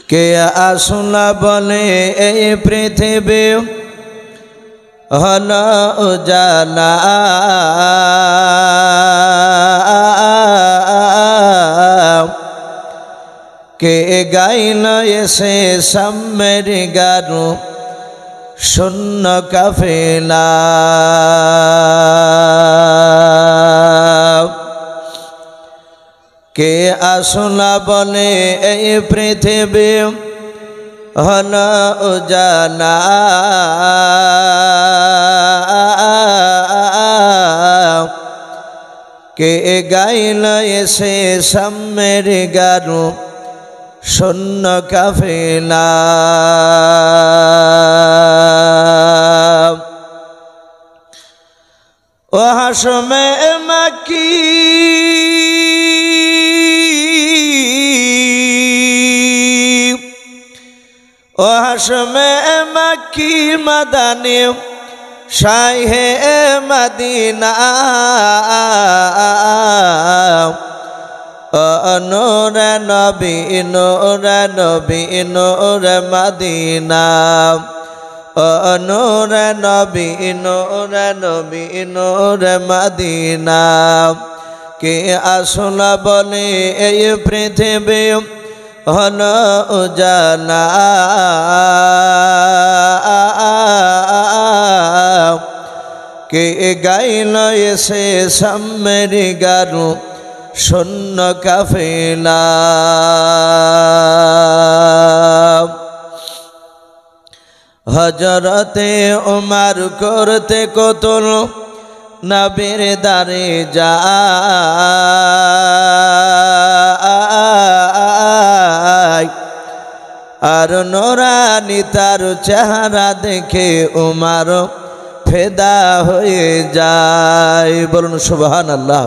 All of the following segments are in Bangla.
কে আসলা বলে এই পৃথিবী হলো উজালা, কে গাইল এসে সাম্যের গারু শূন্য কাফেলা। কে আসলা বলে এই পৃথিবী হলো উজালা, কে গাইল এসে সাম্যের গারু শূন্য কাফেলা। ও হাশমে মাকি ও হাশমে মাকি মাদানী শাহে মদিনা, নূর নবী নূর নবী নূর মদিনা, নূর নবী নূর নবী নূর মদিনা। কে আসলা বলে এই পৃথিবী হলো উজালা, কে গাইল এসে সাম্যের গারু শূন্য কাফেলা। হযরতে ওমর করতে কতল নবীর দারে যায়, আর নোরানি তার চেহারা দেখে ওমর ফেদা হয়ে যায়। বলুন সুবহানাল্লাহ।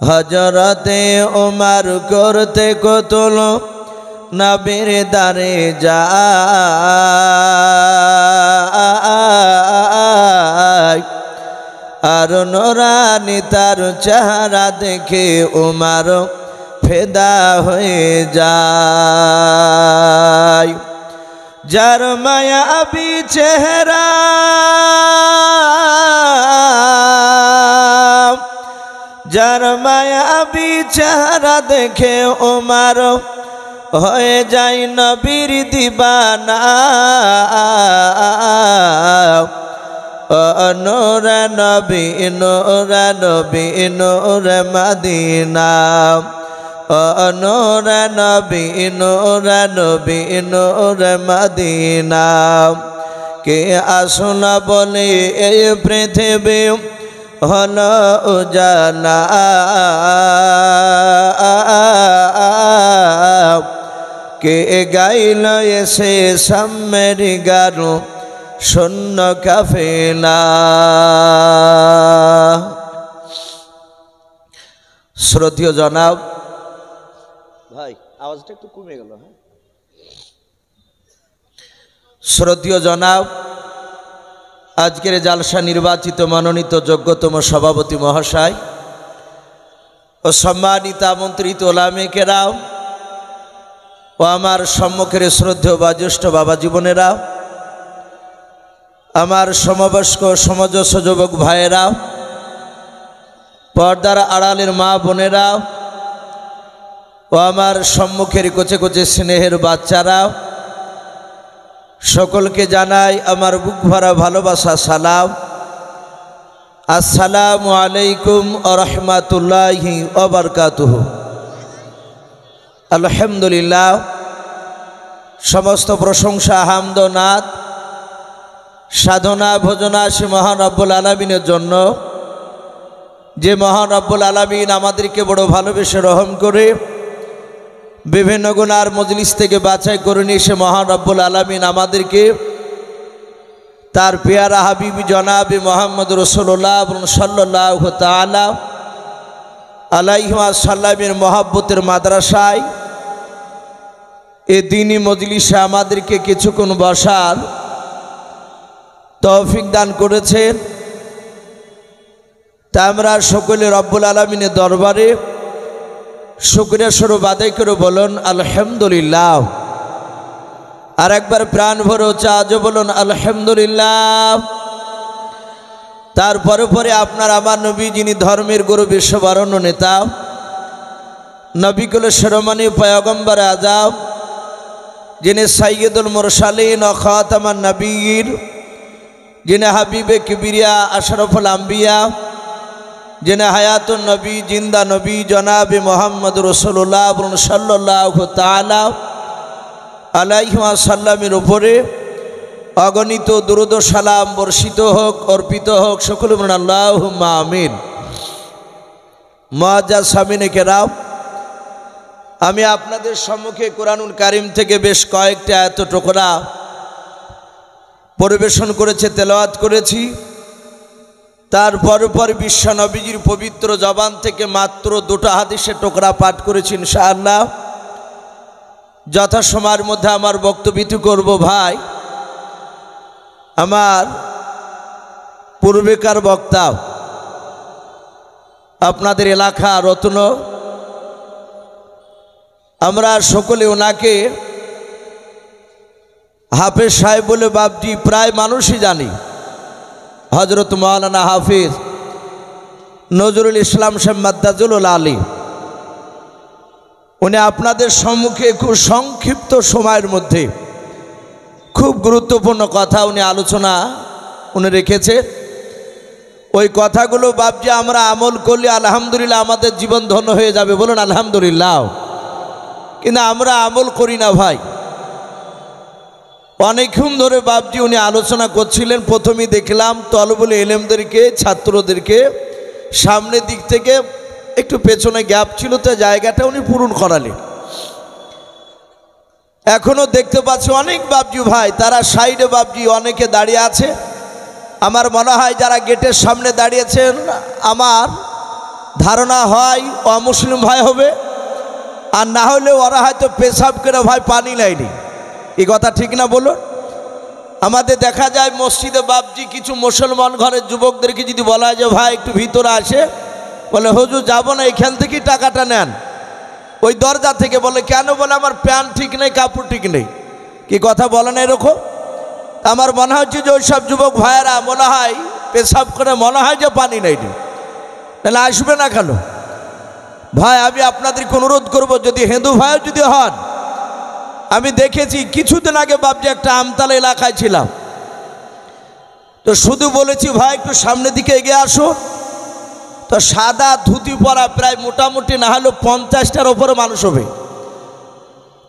হযরতে ওমর করতে কতল নবীর দারে যায়, আর নোরানি তার চেহারা দেখে ওমর ফেদা হয়ে যায়। যার মায়াবী চেহারা যার মায়াবী চেহারা দেখে ওমর হয়ে যায় নবীর দিবানা, নূর নবী নূর নবী নূর মদিনা, নূর নবী নূর নবী নূর মদিনা। কে আসলা বলে এই পৃথিবী হলো উজালা, কে গাইল এসে সাম্যের গারু শূন্য কাফেলা। শ্রদ্ধেয় জনাব, ভাই আওয়াজটা একটু কমে গেল। হ্যাঁ, শ্রদ্ধেয় জনাব, আজকের জালসা নির্বাচিত মনোনীত যোগ্যতম সভাপতি মহাশয় ও সম্মানিত আমন্ত্রিত ওলামে কেরাম ও আমার সম্মুখের শ্রদ্ধেয় বা জ্যেষ্ঠ বাবা জীবনেরা, আমার সমবয়স্ক সমজস্ব যুবক ভাইয়েরা, পর্দার আড়ালের মা বোনেরা ও আমার সম্মুখের কোচে কোচে স্নেহের বাচ্চারা, সকলকে জানাই আমার বুক ভরা ভালোবাসা সালাম। আসসালামু আলাইকুম ওয়া রাহমাতুল্লাহি ওয়া বারাকাতুহু। আলহামদুলিল্লাহ, সমস্ত প্রশংসা হামদ ও নাত সাধনা ভোজনা সে মহান রব্বুল আলামিনের জন্য, যে মহান রব্বুল আলামিন আমাদেরকে বড় ভালোবেসে রহম করে বিভিন্ন গুনার মজলিস থেকে বাছাই করে নিয়ে সে মহান রব্বুল আলামিন আমাদেরকে তার পেয়ারা হাবিবি জনাবে মোহাম্মদ রাসূলুল্লাহ সাল্লাল্লাহু তাআলা আলাইহি ওয়াসাল্লামের মহব্বতের মাদ্রাসায় এ দ্বীনি মজলিসে আমাদেরকে কিছুক্ষণ বসার তৌফিক দান করেছেন। তা আমরা সকলে রব্বুল আলামিনের দরবারে শুকরিয়া স্বরূপ আদায় করে বলুন আলহামদুলিল্লাহ। আর একবার প্রাণ ভরে উচ্চ আজও বলুন আলহামদুলিল্লাহ। তারপরে পরে আপনার আমার নবী, যিনি ধর্মের গুরু, বিশ্ববরণ্য নেতা, নবীকুল শিরোমণি পয়গম্বর আজম, যিনি সাইয়্যিদুল মুরসালিন ও খাতামান নবীর, যিনি হাবিবে কিবরিয়া আশরাফুল আম্বিয়া, যিনি হায়াতুন নবী, জিন্দা নবী, জনাবে মোহাম্মদ রাসূলুল্লাহ সাল্লাল্লাহু তাআলা আলাইহি ওয়াসাল্লামের উপরে অগণিত দুরূদ ও সালাম বর্ষিত হোক, অর্পিত হোক। সকলে বলুন আল্লাহুম্মা আমিন। মুআজ্জাজ সামিনে কেরাম, আমি আপনাদের সম্মুখে কোরআনুল কারীম থেকে বেশ কয়েকটি আয়াত টুকরা পরিবেশন করেছি, তেলাওয়াত করেছি। তারপর বিশ্ব নবীজির পবিত্র জবান থেকে মাত্র দুটো হাদিসের টুকরা পাঠ করেছি। ইনশাআল্লাহ যথাসময়ের মধ্যে আমার বক্তব্য করব। ভাই আমার পূর্বেকার বক্তা, আপনাদের এলাকা রত্ন, আমরা সকলে ওনাকে হাফেজ সাহেব বলে বাপজি প্রায় মানুষই জানি। হযরত মাওলানা হাফিজ নজরুল ইসলাম সাহেব মাদ্দাজুল আলী, উনি আপনাদের সম্মুখে খুব সংক্ষিপ্ত সময়ের মধ্যে খুব গুরুত্বপূর্ণ কথা উনি আলোচনা রেখেছে। ওই কথাগুলো বাপজি আমরা আমল করলে আলহামদুলিল্লাহ আমাদের জীবন ধন্য হয়ে যাবে। বলুন আলহামদুলিল্লাহ। কিন্তু আমরা আমল করি না ভাই। অনেকক্ষণ ধরে বাপজি উনি আলোচনা করছিলেন। প্রথমেই দেখলাম তলবুল ইলমদেরকে, ছাত্রদেরকে সামনের দিক থেকে একটু পেছনে গ্যাপ ছিল, তো জায়গাটা উনি পূরণ করালেন। এখনো দেখতে পাচ্ছি অনেক বাপজি ভাই, তারা সাইডে বাপজি অনেকে দাঁড়িয়ে আছে। আমার মনে হয় যারা গেটের সামনে দাঁড়িয়েছেন, আমার ধারণা হয় অমুসলিম ভাই হবে, আর না হলে ওরা হয়তো পেশাব করে ভাই পানি নেয়নি। এই কথা ঠিক না বলুন? আমাদের দেখা যায় মসজিদে বাপজি কিছু মুসলমান ঘরের যুবকদেরকে যদি বলা হয় যে ভাই একটু ভিতরে আসে, বলে হুজুর যাবো না, এখান থেকেই টাকাটা নেন। ওই দরজা থেকে বলে কেন? বলে আমার প্যান্ট ঠিক নেই, কাপড় ঠিক নেই। কি কথা বলে না এরকম? আমার মনে হচ্ছে যে ওইসব যুবক ভাইয়েরা মনে হয় পেশাব করে মনে হয় যে পানি নেয়নি, তাহলে আসবে না কেন? ভাই আমি আপনাদেরকে অনুরোধ করব, যদি হিন্দু ভাইও যদি হন, আমি দেখেছি কিছুদিন আগে বাপজি একটা আমতলা এলাকায় ছিলাম, তো শুধু বলেছি ভাই একটু সামনের দিকে এগিয়ে আসো, তো সাদা ধুতি পরা প্রায় মোটামুটি না হলেও 50টার ওপরে মানুষ হবে।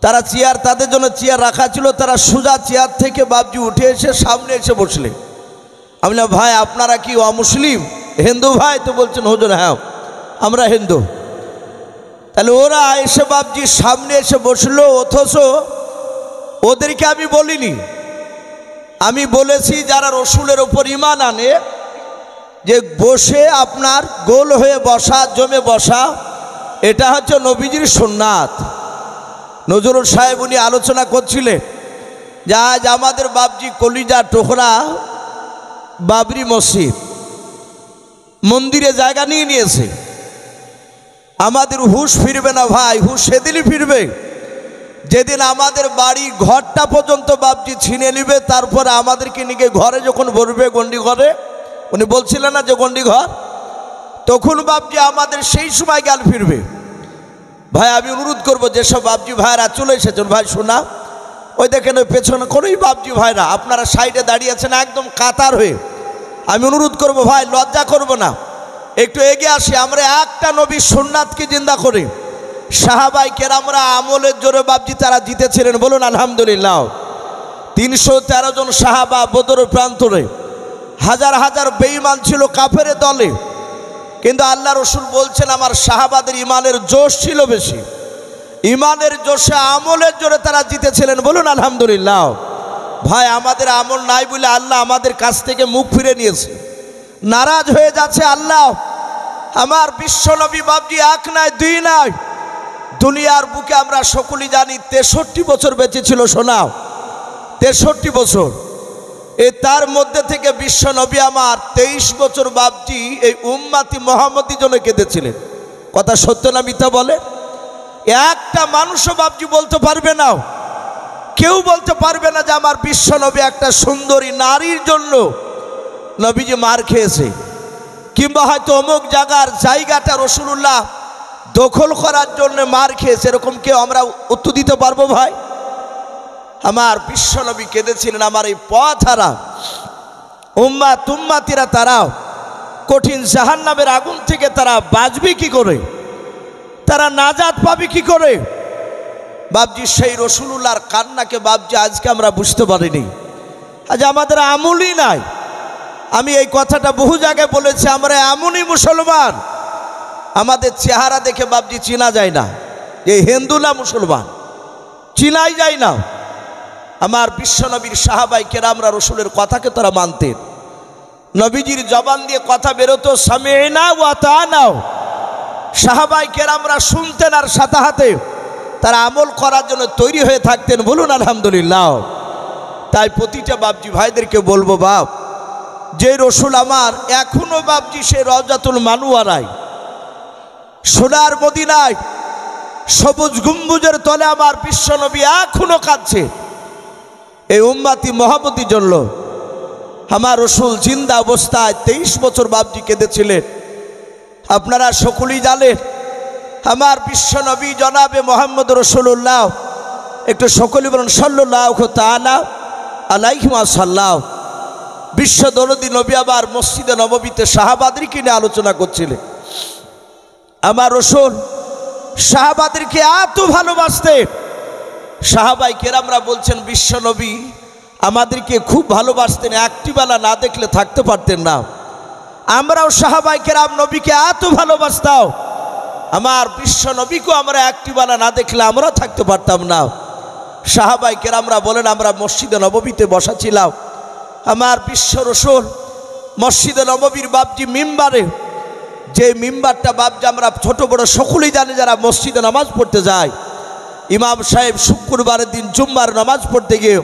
তারা চেয়ার, তাদের জন্য চেয়ার রাখা ছিল, তারা সোজা চেয়ার থেকে বাপজি উঠে এসে সামনে এসে বসলে। আমি বললাম ভাই আপনারা কি অমুসলিম, হিন্দু ভাই? তো বলছেন হুজুর হ্যাঁ আমরা হিন্দু। তাহলে ওরা এসে বাপজি সামনে এসে বসলো, অথচ ওদেরকে আমি বলিনি, আমি বলেছি যারা রসুলের ওপর ঈমান আনে, যে বসে আপনার গোল হয়ে বসা, জমে বসা, এটা হচ্ছে নবীজির সুন্নাত। নজরুল সাহেব উনি আলোচনা করছিলেন যে আজ আমাদের বাপজি কলিজা টুকরা বাবরি মসজিদ মন্দিরে জায়গা নিয়ে নিয়েছে। আমাদের হুঁশ ফিরবে না ভাই, হুঁশ সেদিনই ফিরবে যেদিন আমাদের বাড়ি ঘরটা পর্যন্ত বাপজি ছিনে নিবে। তারপরে আমাদেরকে নিয়ে ঘরে যখন ভরবে, গন্ডি ঘরে, উনি বলছিলেন না যে গন্ডি ঘর, তখন বাপজি আমাদের সেই সময় জ্ঞান ফিরবে। ভাই আমি অনুরোধ করব যেসব বাপজি ভাইরা চলে এসেছেন, ভাই শোনা, ওই দেখেন ওই পেছনে করেই বাপজি ভাইরা আপনারা সাইডে দাঁড়িয়েছেন একদম কাতার হয়ে। আমি অনুরোধ করব ভাই লজ্জা করব না, একটু এগিয়ে আসি। আমরা একটা নবীর সুন্নাতকে জিন্দা করি। সাহাবাই কেরামরা আমলের জোরে বাপজি তারা জিতেছিলেন। বলুন আলহামদুলিল্লাহ। 313 জন সাহাবা বদর প্রান্তরে, হাজার হাজার বেঈমান ছিল কাফের দলে, কিন্তু আল্লাহ রসুল বলছেন আমার সাহাবাদের ইমানের জোশ ছিল বেশি। ইমানের জোশে আমলের জোরে তারা জিতেছিলেন। বলুন আলহামদুলিল্লাহ। ভাই আমাদের আমল নাই বলে আল্লাহ আমাদের কাছ থেকে মুখ ফিরে নিয়েছে, নারাজ হয়ে যাচ্ছে আল্লাহ। আমার বিশ্বনবী বাপজি এক নয় দুই নয়, দুনিয়ার বুকে আমরা সকলেই জানি 63 বছর বেঁচে ছিল। শোনাও 63 বছর। তার মধ্যে থেকে বিশ্বনবী আমার 23 বছর বাপজি এই উম্মতি মুহাম্মদীর জন্য কেঁদেছিলেন। কথা সত্য না মিথ্যা বলে? একটা মানুষও বাপজি বলতে পারবে না, কেউ বলতে পারবে না যে আমার বিশ্ব নবী একটা সুন্দরী নারীর জন্য নবীজি মার খেয়েছে, কিংবা হয়তো অমুক জায়গাটা রাসূলুল্লাহ দখল করার জন্য মার খেয়েছে, এরকম কেউ আমরা উত্তর দিতে পারবো ভাই? আমার বিশ্ব নবী কেঁদেছিলেন আমার এই পথহারা উম্মাতিরা তারা কঠিন জাহান্নামের আগুন থেকে তারা বাঁচবে কি করে, তারা নাজাত পাবে কি করে। বাপজি সেই রাসূলুল্লাহর কান্নাকে বাপজি আজকে আমরা বুঝতে পারিনি, আজ আমাদের আমলই নাই। আমি এই কথাটা বহু জায়গায় বলেছি, আমরা এমনই মুসলমান আমাদের চেহারা দেখে বাপজি চেনা যায় না, এই হিন্দু না মুসলমান চিনাই যায় না। আমার বিশ্বনবীর সাহাবাই কেরামরা রসুলের কথাকে তারা মানতেন, নবীজির জবান দিয়ে কথা বেরোতো সামি'না ওয়া আতা'না, সাহাবাই কেরামরা শুনতেন আর সাথে হাতে তারা আমল করার জন্য তৈরি হয়ে থাকতেন। বলুন আলহামদুলিল্লাহ। তাই প্রতিটা বাপজি ভাইদেরকে বলবো, বাপ যে রসুল আমার এখনো বাপজি সে রওজাতুল মানওয়ারায় সোনার মদিনায় সবুজ গম্বুজের তলে আমার বিশ্বনবী এখনো কাঁদছে এই উম্মতি মহব্বতের জন্য। আমার রসুল জিন্দা অবস্থায় 23 বছর বাপজি কেঁদেছিলেন। আপনারা সকলেই জানেন আমার বিশ্বনবী জনাবে মোহাম্মদ রাসূলুল্লাহ, একটু সকলেই বলুন সাল্লাল্লাহু তাআলা আলাইহি ওয়াসাল্লাম। বিশ্ব দরদি নবী আবার মসজিদে নববীতে সাহাবাদেরকে নিয়ে আলোচনা করছিলেন। আমার রসুল সাহাবাদেরকে এত ভালোবাসতেন, সাহাবাই কেরামরা বলছেন বিশ্ব নবী আমাদেরকে খুব ভালোবাসতেন, একটি বেলা না দেখলে থাকতে পারতেন না। আমরাও সাহাবাই কেরাম নবীকে এত ভালোবাসতাম, আমার বিশ্ব নবীকেও আমরা একটি বেলা না দেখলে আমরাও থাকতে পারতাম না। সাহাবাই কেরামরা বলেন আমরা মসজিদে নববীতে বসা ছিলাম, আমার বিশ্ব রসুল মসজিদে নববীর বাপজি মিম্বারে, যে মিম্বারটা বাপজি আমরা ছোট বড় সকলেই জানি যারা মসজিদে নামাজ পড়তে যায়, ইমাম সাহেব শুক্রবারের দিন জুম্মার নামাজ পড়তে গিয়ে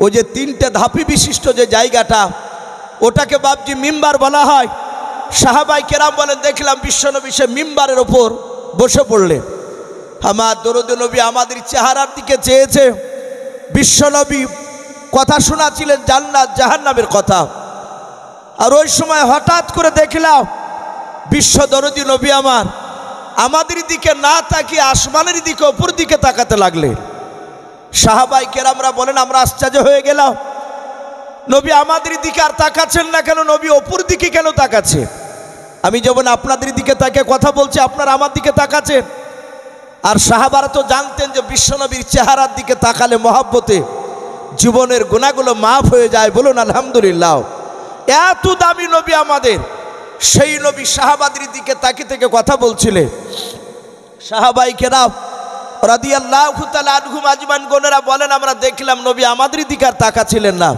ওই যে 3টে ধাপি বিশিষ্ট যে জায়গাটা ওটাকে বাপজি মিম্বার বলা হয়। সাহাবাই কেরাম বলেন দেখলাম বিশ্বনবী সে মিম্বারের ওপর বসে পড়লেন। আমার দরুদে নবী আমাদের চেহারার দিকে চেয়েছে, বিশ্বনবী কথা শোনাছিলেন জান্নাত জাহান্নামের কথা। আর ওই সময় হঠাৎ করে দেখলাম বিশ্ব দরদি নবী আমাদের দিকে না তাকিয়ে আসমানের দিকে উপর দিকে তাকাতে লাগলেন। সাহাবাই কেরামরা বলেন আমরা আশ্চর্য হয়ে গেলাম, নবী আমাদের দিকে আর তাকাচ্ছেন না কেন, নবী উপর দিকে কেন তাকাচ্ছে? আমি যেমন আপনাদের দিকে তাকে কথা বলছি, আপনারা আমার দিকে তাকাচ্ছেন। আর সাহাবারা তো জানতেন যে বিশ্বনবীর চেহারার দিকে তাকালে মহব্বতে জীবনের গুনাহগুলো মাফ হয়ে যায়। বলুন আলহামদুলিল্লাহ। এত দামি নবী আমাদের, সেই নবী সাহাবাদের দিকে তাকিয়ে থেকে কথা বলছিলেন। সাহাবাই কেরাম রাদিয়াল্লাহু তাআলা আনহুম আজমাইন গণেরা বলেন আমরা দেখলাম নবী আমাদের দিকে আর তাকাচ্ছিলেন না,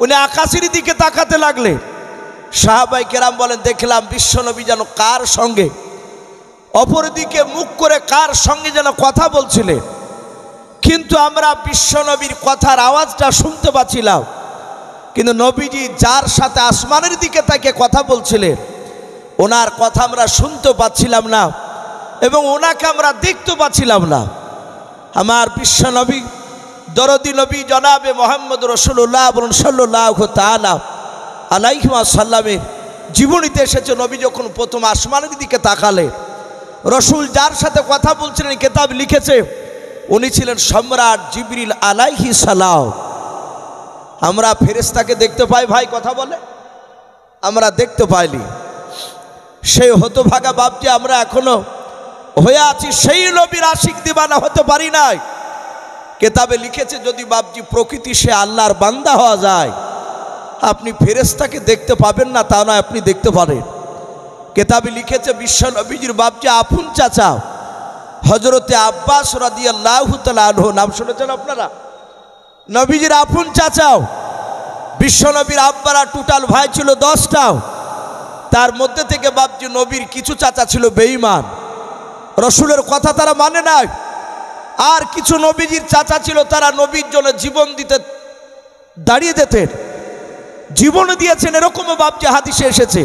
উনি আকাশের দিকে তাকাতে লাগলেন। সাহাবাই কেরাম বলেন দেখলাম বিশ্বনবী যেন কার সঙ্গে অপরদিকে মুখ করে কার সঙ্গে যেন কথা বলছিলেন, কিন্তু আমরা বিশ্বনবীর কথার আওয়াজটা শুনতে পাচ্ছিলাম, কিন্তু নবীজি যার সাথে আসমানের দিকে তাকে কথা বলছিলেন ওনার কথা আমরা শুনতে পাচ্ছিলাম না এবং ওনাকে আমরা দেখতে পাচ্ছিলাম না। আমার বিশ্বনবী দরদি নবী জনাবে মোহাম্মদ রাসূলুল্লাহ বলুন সাল্লাল্লাহু তাআলা আলাইহি ওয়াসাল্লামের জীবনীতে এসেছে নবী যখন প্রথম আসমানের দিকে তাকালে রসুল যার সাথে কথা বলছিলেন কিতাব লিখেছে উনি ছিলেন সম্রাট জিবরিল আলাইহিস সালাম। আমরা ফেরেশতাকে দেখতে পাই ভাই, কথা বলে আমরা দেখতে পাইনি। সেই হতভাগা বাপজি আমরা এখনো হয়ে আছি, সেই নবীর আশিক দিবানা হতে পারি নাই। কিতাবে লিখেছে যদি বাপজি প্রকৃতি সে আল্লাহর বান্দা হওয়া যায় আপনি ফেরেশতাকে দেখতে পাবেন না, তা নয় আপনি দেখতে পারেন। কিতাবে লিখেছে বিশ্ব নবীজির বাপজি আপন চাচা হযরতে আব্বাস রাদিয়াল্লাহু তাআলা আনহু, নাম শুনেছেন আপনারা? নবীজির আপন চাচাও, বিশ্বনবীর আব্বারা টোটাল ভাই ছিল 10টা, তার মধ্যে থেকে বাপজি নবীর কিছু চাচা ছিল বেঈমান, রসুলের কথা তারা মানে নাই। আর কিছু নবীজির চাচা ছিল তারা নবীর জন্য জীবন দিতে দাঁড়িয়ে যেতেন, জীবন দিয়েছেন, এরকমও বাপজি হাদিসে এসেছে।